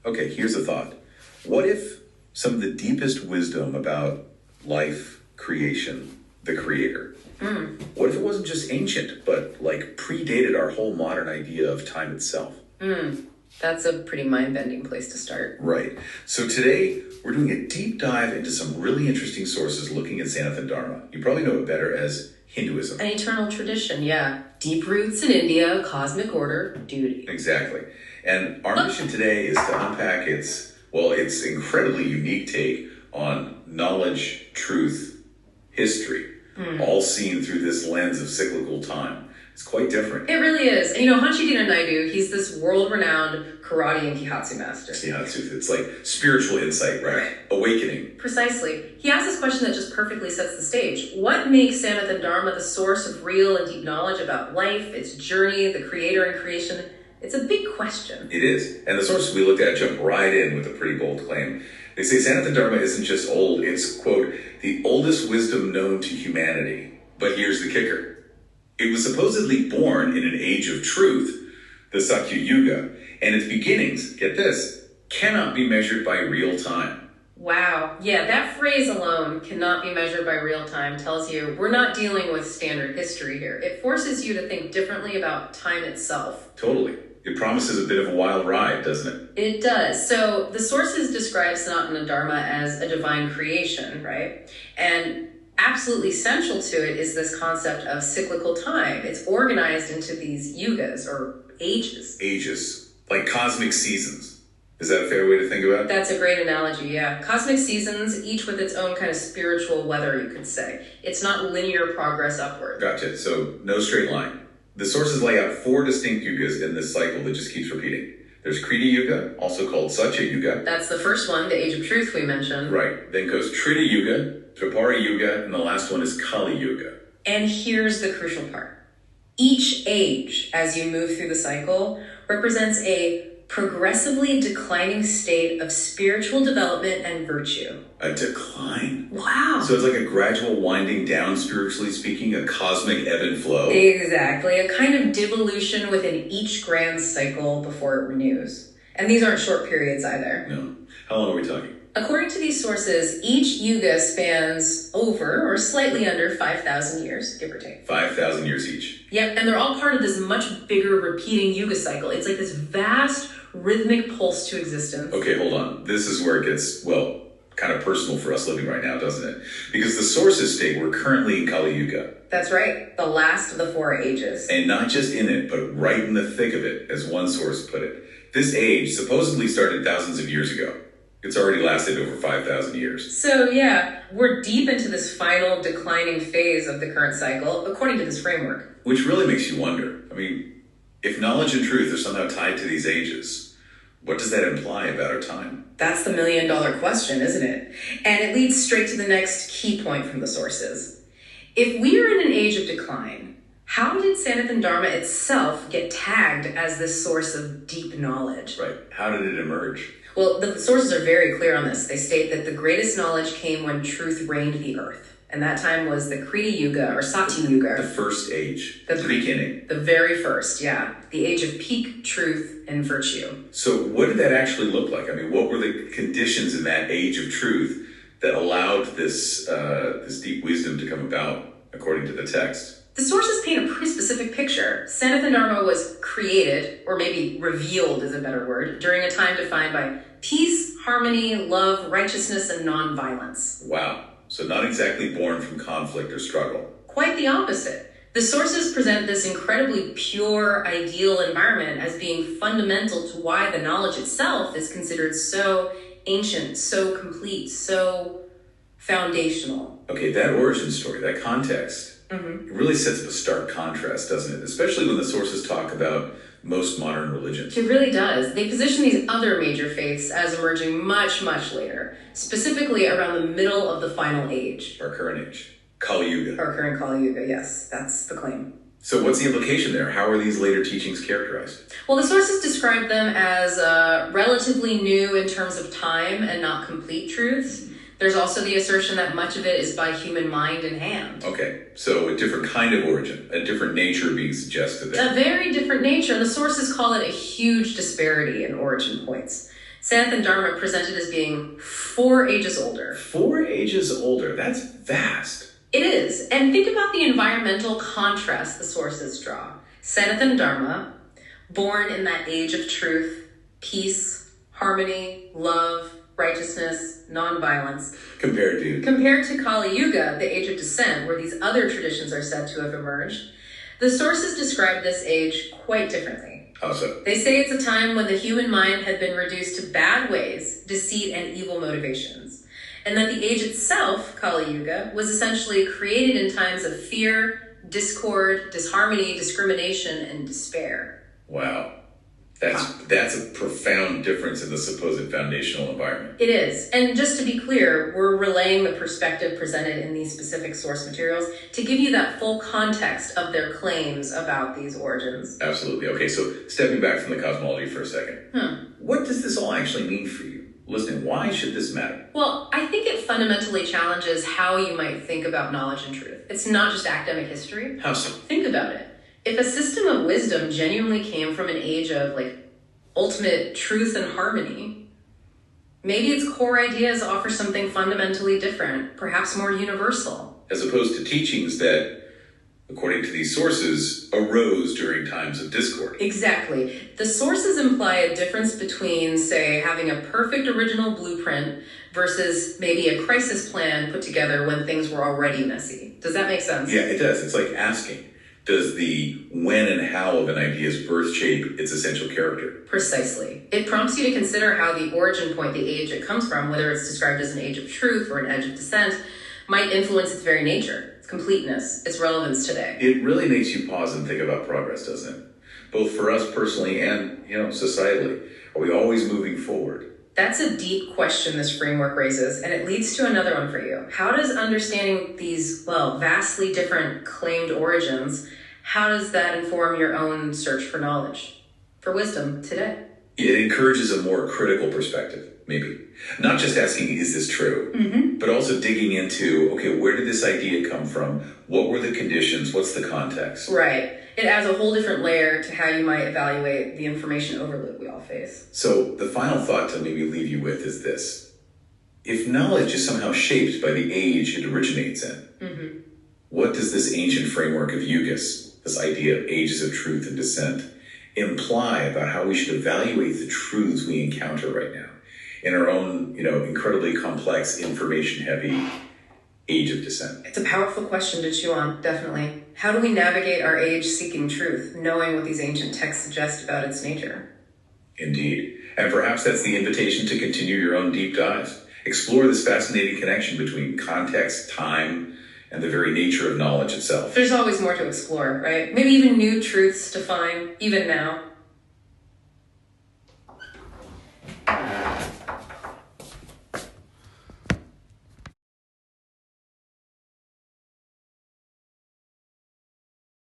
Okay, here's a thought. What if some of the deepest wisdom about life, creation, the creator, what if it wasn't just ancient, but like predated our whole modern idea of time itself? That's a pretty mind-bending place to start. Right. So today, we're doing a deep dive into some really interesting sources looking at Sanathan Dharma. You probably know it better as Hinduism. An eternal tradition, yeah. Deep roots in India, cosmic order, duty. Exactly. And our mission today is to unpack its incredibly unique take on knowledge, truth, history, all seen through this lens of cyclical time. It's quite different. It really is. And Hanshi Deena Naidu, he's this world-renowned karate and keihatsu master. Keihatsu, it's like spiritual insight, right? Awakening. Precisely. He asks this question that just perfectly sets the stage. What makes Sanathan Dharma the source of real and deep knowledge about life, its journey, the creator and creation? It's a big question. It is. And the sources we looked at jump right in with a pretty bold claim. They say Sanathan Dharma isn't just old, it's, quote, the oldest wisdom known to humanity. But here's the kicker. It was supposedly born in an age of truth, the Satya Yuga, and its beginnings, get this, cannot be measured by real time. Wow. Yeah, that phrase alone, cannot be measured by real time, tells you we're not dealing with standard history here. It forces you to think differently about time itself. Totally. It promises a bit of a wild ride, doesn't it? It does. So the sources describe Sanatan Dharma as a divine creation, right? And absolutely central to it is this concept of cyclical time. It's organized into these yugas, or ages. Ages. Like cosmic seasons. Is that a fair way to think about it? That's a great analogy, yeah. Cosmic seasons, each with its own kind of spiritual weather, you could say. It's not linear progress upward. Gotcha. So no straight line. The sources lay out 4 distinct yugas in this cycle that just keeps repeating. There's Krita Yuga, also called Satya Yuga. That's the first one, the Age of Truth we mentioned. Right. Then goes Treta Yuga, Dvapara Yuga, and the last one is Kali Yuga. And here's the crucial part. Each age, as you move through the cycle, represents a progressively declining state of spiritual development and virtue. A decline? Wow. So it's like a gradual winding down, spiritually speaking, a cosmic ebb and flow. Exactly. A kind of devolution within each grand cycle before it renews. And these aren't short periods either. No. How long are we talking? According to these sources, each yuga spans over or slightly under 5,000 years, give or take. 5,000 years each. Yep, and they're all part of this much bigger repeating yuga cycle. It's like this vast rhythmic pulse to existence. Okay, hold on. This is where it gets, kind of personal for us living right now, doesn't it? Because the sources state we're currently in Kali Yuga. That's right, the last of the 4 ages. And not just in it, but right in the thick of it, as one source put it. This age supposedly started thousands of years ago. It's already lasted over 5,000 years. So yeah, we're deep into this final declining phase of the current cycle, according to this framework. Which really makes you wonder. I mean, if knowledge and truth are somehow tied to these ages, what does that imply about our time? That's the million-dollar question, isn't it? And it leads straight to the next key point from the sources. If we are in an age of decline, how did Sanathan Dharma itself get tagged as this source of deep knowledge? Right. How did it emerge? Well, the sources are very clear on this. They state that the greatest knowledge came when truth reigned the earth. And that time was the Krita Yuga, or Satya Yuga. The first age. The beginning. The very first, yeah. The age of peak truth and virtue. So what did that actually look like? I mean, what were the conditions in that age of truth that allowed this deep wisdom to come about, according to the text? The sources paint a pretty specific picture. Sanathan Dharma was created, or maybe revealed is a better word, during a time defined by peace, harmony, love, righteousness, and non-violence. Wow. So not exactly born from conflict or struggle. Quite the opposite. The sources present this incredibly pure, ideal environment as being fundamental to why the knowledge itself is considered so ancient, so complete, so foundational. Okay, that origin story, that context, it really sets up a stark contrast, doesn't it? Especially when the sources talk about most modern religions. It really does. They position these other major faiths as emerging much, much later, specifically around the middle of the final age. Our current age. Kali Yuga. Our current Kali Yuga, yes, that's the claim. So what's the implication there? How are these later teachings characterized? Well, the sources describe them as relatively new in terms of time and not complete truths. There's also the assertion that much of it is by human mind and hand. Okay, so a different kind of origin, a different nature being suggested there. A very different nature. The sources call it a huge disparity in origin points. Sanathan Dharma presented as being 4 ages older. 4 ages older. That's vast. It is. And think about the environmental contrast the sources draw. Sanathan Dharma, born in that age of truth, peace, harmony, love, righteousness, nonviolence. Compared to Kali Yuga, the age of descent, where these other traditions are said to have emerged, the sources describe this age quite differently. How so? They say it's a time when the human mind had been reduced to bad ways, deceit, and evil motivations. And that the age itself, Kali Yuga, was essentially created in times of fear, discord, disharmony, discrimination, and despair. Wow. That's a profound difference in the supposed foundational environment. It is. And just to be clear, we're relaying the perspective presented in these specific source materials to give you that full context of their claims about these origins. Absolutely. Okay, so stepping back from the cosmology for a second. What does this all actually mean for you? Listen, why should this matter? Well, I think it fundamentally challenges how you might think about knowledge and truth. It's not just academic history. How so? Think about it. If a system of wisdom genuinely came from an age of ultimate truth and harmony, maybe its core ideas offer something fundamentally different, perhaps more universal. As opposed to teachings that, according to these sources, arose during times of discord. Exactly. The sources imply a difference between, say, having a perfect original blueprint versus maybe a crisis plan put together when things were already messy. Does that make sense? Yeah, it does. It's like asking, does the when and how of an idea's birth shape its essential character? Precisely. It prompts you to consider how the origin point, the age it comes from, whether it's described as an age of truth or an age of descent, might influence its very nature, its completeness, its relevance today. It really makes you pause and think about progress, doesn't it? Both for us personally and, societally. Are we always moving forward? That's a deep question this framework raises, and it leads to another one for you. How does understanding these, vastly different claimed origins, how does that inform your own search for knowledge, for wisdom today? It encourages a more critical perspective, maybe. Not just asking, is this true? But also digging into, okay, where did this idea come from? What were the conditions? What's the context? Right. It adds a whole different layer to how you might evaluate the information overload we all face. So the final thought to maybe leave you with is this. If knowledge is somehow shaped by the age it originates in, what does this ancient framework of Yugas, this idea of ages of truth and descent, imply about how we should evaluate the truths we encounter right now in our own, incredibly complex, information-heavy age of descent? It's a powerful question to chew on, definitely. How do we navigate our age seeking truth, knowing what these ancient texts suggest about its nature? Indeed. And perhaps that's the invitation to continue your own deep dives. Explore this fascinating connection between context, time, and the very nature of knowledge itself. There's always more to explore, right? Maybe even new truths to find, even now.